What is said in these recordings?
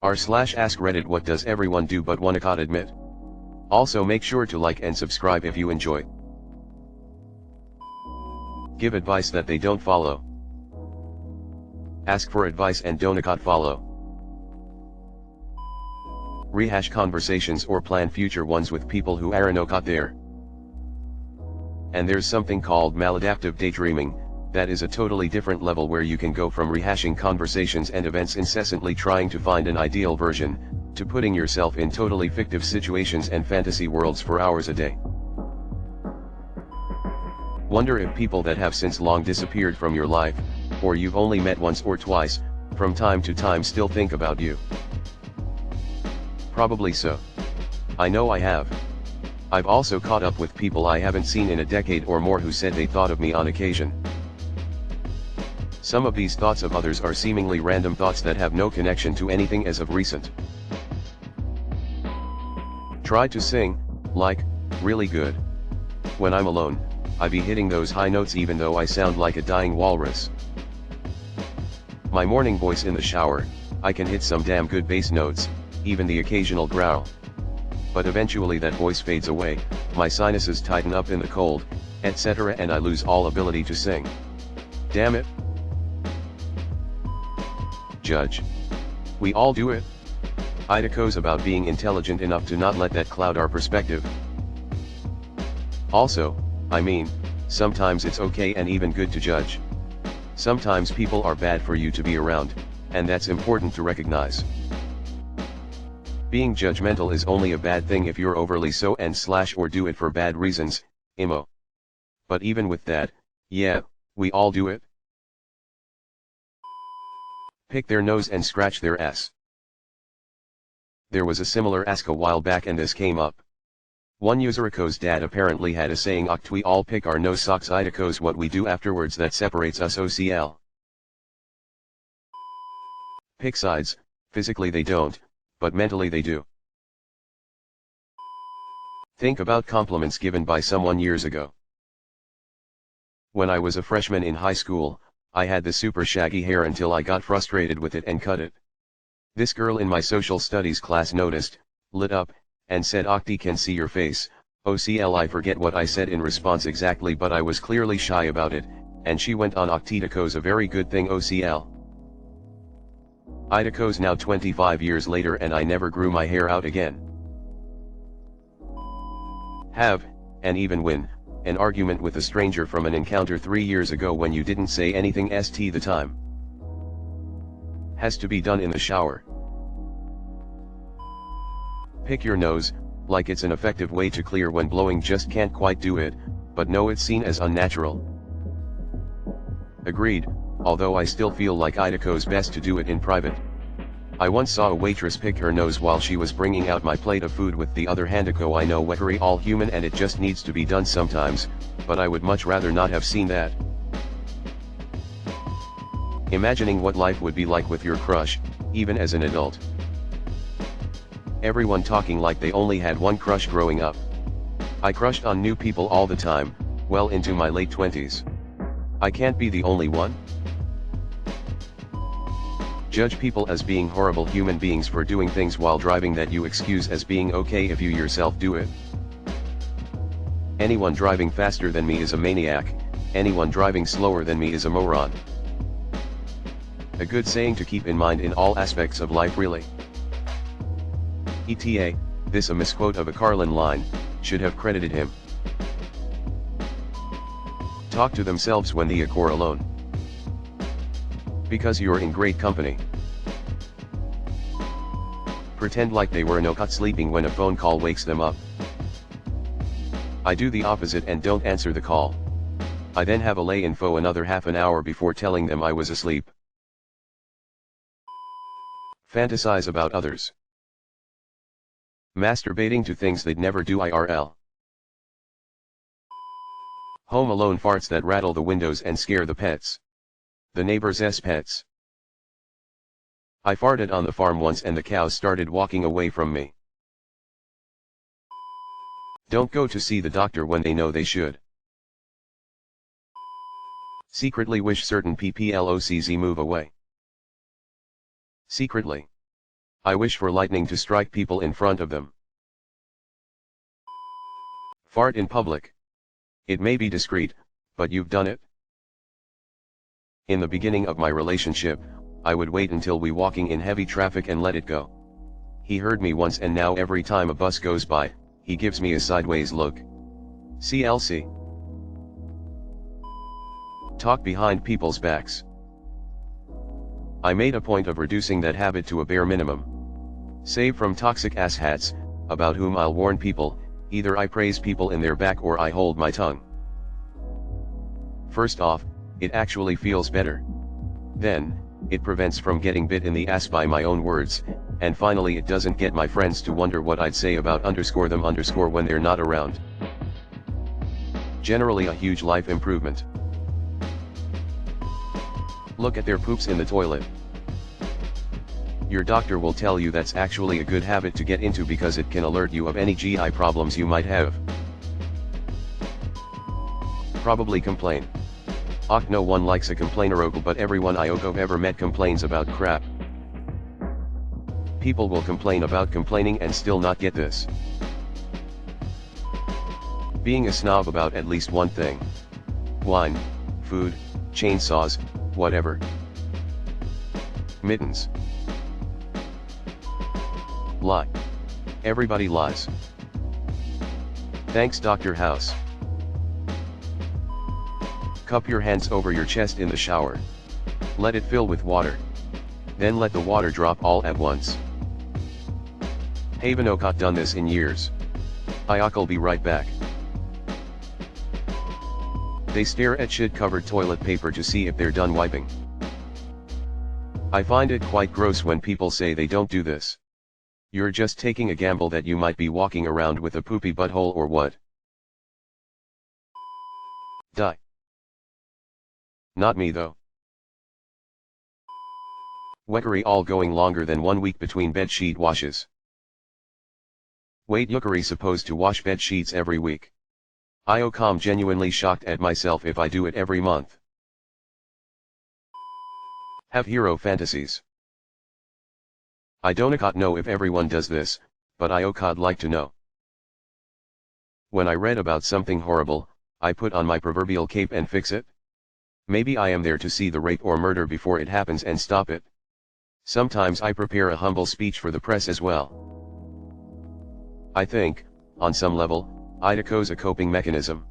r/ask Reddit, what does everyone do but wanna not admit? Also make sure to like and subscribe if you enjoy. Give advice that they don't follow. Ask for advice and don't follow. Rehash conversations or plan future ones with people who aren't there. And there's something called maladaptive daydreaming, that is a totally different level where you can go from rehashing conversations and events incessantly trying to find an ideal version, to putting yourself in totally fictive situations and fantasy worlds for hours a day. Wonder if people that have since long disappeared from your life, or you've only met once or twice, from time to time still think about you. Probably so. I know I have. I've also caught up with people I haven't seen in a decade or more who said they thought of me on occasion. Some of these thoughts of others are seemingly random thoughts that have no connection to anything as of recent. Try to sing, like, really good. When I'm alone, I be hitting those high notes even though I sound like a dying walrus. My morning voice in the shower, I can hit some damn good bass notes, even the occasional growl. But eventually that voice fades away, my sinuses tighten up in the cold, etc., and I lose all ability to sing. Damn it. Judge. We all do it. Idako's about being intelligent enough to not let that cloud our perspective. Also, I mean, sometimes it's okay and even good to judge. Sometimes people are bad for you to be around, and that's important to recognize. Being judgmental is only a bad thing if you're overly so and/or do it for bad reasons, imo. But even with that, yeah, we all do it. Pick their nose and scratch their ass. There was a similar ask a while back and this came up. One user's dad apparently had a saying, we all pick our nose socks Idako's what we do afterwards that separates us OCL. Pick sides, physically they don't, but mentally they do. Think about compliments given by someone years ago. When I was a freshman in high school, I had the super shaggy hair until I got frustrated with it and cut it. This girl in my social studies class noticed, lit up, and said, Octi can see your face. OCL. I forget what I said in response exactly, but I was clearly shy about it, and she went on, Octidako's a very good thing OCL. Idako's now 25 years later and I never grew my hair out again. Have, and even win, an argument with a stranger from an encounter 3 years ago when you didn't say anything the time. Has to be done in the shower. Pick your nose, like it's an effective way to clear when blowing just can't quite do it, but no, it's seen as unnatural. Agreed, although I still feel like Idako's best to do it in private. I once saw a waitress pick her nose while she was bringing out my plate of food with the other hand. I know we're all human and it just needs to be done sometimes, but I would much rather not have seen that. Imagining what life would be like with your crush, even as an adult. Everyone talking like they only had one crush growing up. I crushed on new people all the time, well into my late 20s. I can't be the only one. Judge people as being horrible human beings for doing things while driving that you excuse as being okay if you yourself do it. Anyone driving faster than me is a maniac, anyone driving slower than me is a moron. A good saying to keep in mind in all aspects of life really. ETA, this a misquote of a Carlin line, should have credited him. Talk to themselves when they are alone. Because you're in great company. Pretend like they were not sleeping when a phone call wakes them up. I do the opposite and don't answer the call. I then have a lay info another half an hour before telling them I was asleep. Fantasize about others. Masturbating to things they'd never do IRL. Home Alone farts that rattle the windows and scare the pets. The neighbor's pets. I farted on the farm once and the cows started walking away from me. Don't go to see the doctor when they know they should. Secretly wish certain PPLOCZ move away. Secretly. I wish for lightning to strike people in front of them. Fart in public. It may be discreet, but you've done it. In the beginning of my relationship, I would wait until we walking in heavy traffic and let it go. He heard me once and now every time a bus goes by, he gives me a sideways look. CLC. Talk behind people's backs. I made a point of reducing that habit to a bare minimum. Save from toxic asshats, about whom I'll warn people, either I praise people in their back or I hold my tongue. First off, it actually feels better. Then, it prevents from getting bit in the ass by my own words, and finally it doesn't get my friends to wonder what I'd say about _them_ when they're not around. Generally a huge life improvement. Look at their poops in the toilet. Your doctor will tell you that's actually a good habit to get into because it can alert you of any GI problems you might have. Probably complain. No one likes a complainer, but everyone I've ever met complains about crap. People will complain about complaining and still not get this. Being a snob about at least one thing. Wine, food, chainsaws, whatever. Mittens. Lie. Everybody lies. Thanks, Dr. House. Cup your hands over your chest in the shower. Let it fill with water. Then let the water drop all at once. Haven't done this in years. I'll be right back. They stare at shit-covered toilet paper to see if they're done wiping. I find it quite gross when people say they don't do this. You're just taking a gamble that you might be walking around with a poopy butthole or what? Die. Not me though. Weckery all going longer than 1 week between bed sheet washes. Wait, Yuckery supposed to wash bed sheets every week? I'm genuinely shocked at myself if I do it every month. Have hero fantasies. I don't know if everyone does this, but I'd like to know. When I read about something horrible, I put on my proverbial cape and fix it. Maybe I am there to see the rape or murder before it happens and stop it. Sometimes I prepare a humble speech for the press as well. I think, on some level, Idako's a coping mechanism.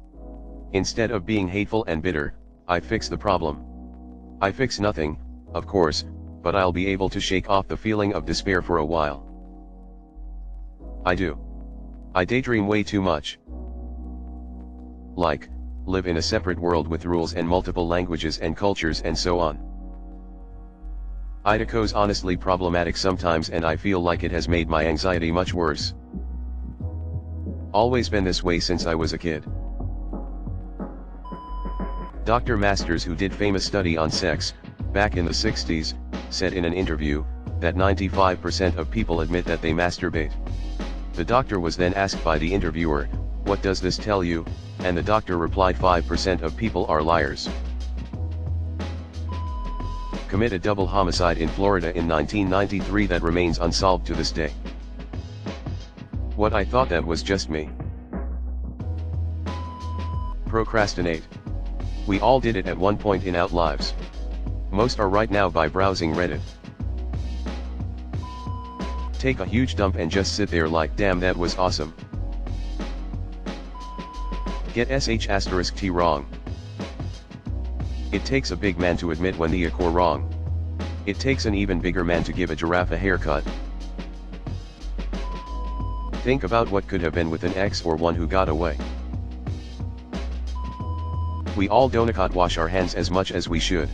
Instead of being hateful and bitter, I fix the problem. I fix nothing, of course, but I'll be able to shake off the feeling of despair for a while. I do. I daydream way too much. Like, live in a separate world with rules and multiple languages and cultures and so on. Idako's honestly problematic sometimes and I feel like it has made my anxiety much worse. Always been this way since I was a kid. Dr. Masters, who did famous study on sex, back in the 60s, said in an interview, that 95% of people admit that they masturbate. The doctor was then asked by the interviewer, "What does this tell you?" And the doctor replied, 5% of people are liars. Committed double homicide in Florida in 1993 that remains unsolved to this day. What, I thought that was just me. Procrastinate. We all did it at one point in our lives. Most are right now by browsing Reddit. Take a huge dump and just sit there like, damn, that was awesome. Get sh*t wrong. It takes a big man to admit when the are wrong. It takes an even bigger man to give a giraffe a haircut. Think about what could have been with an ex or one who got away. We all don't wash our hands as much as we should.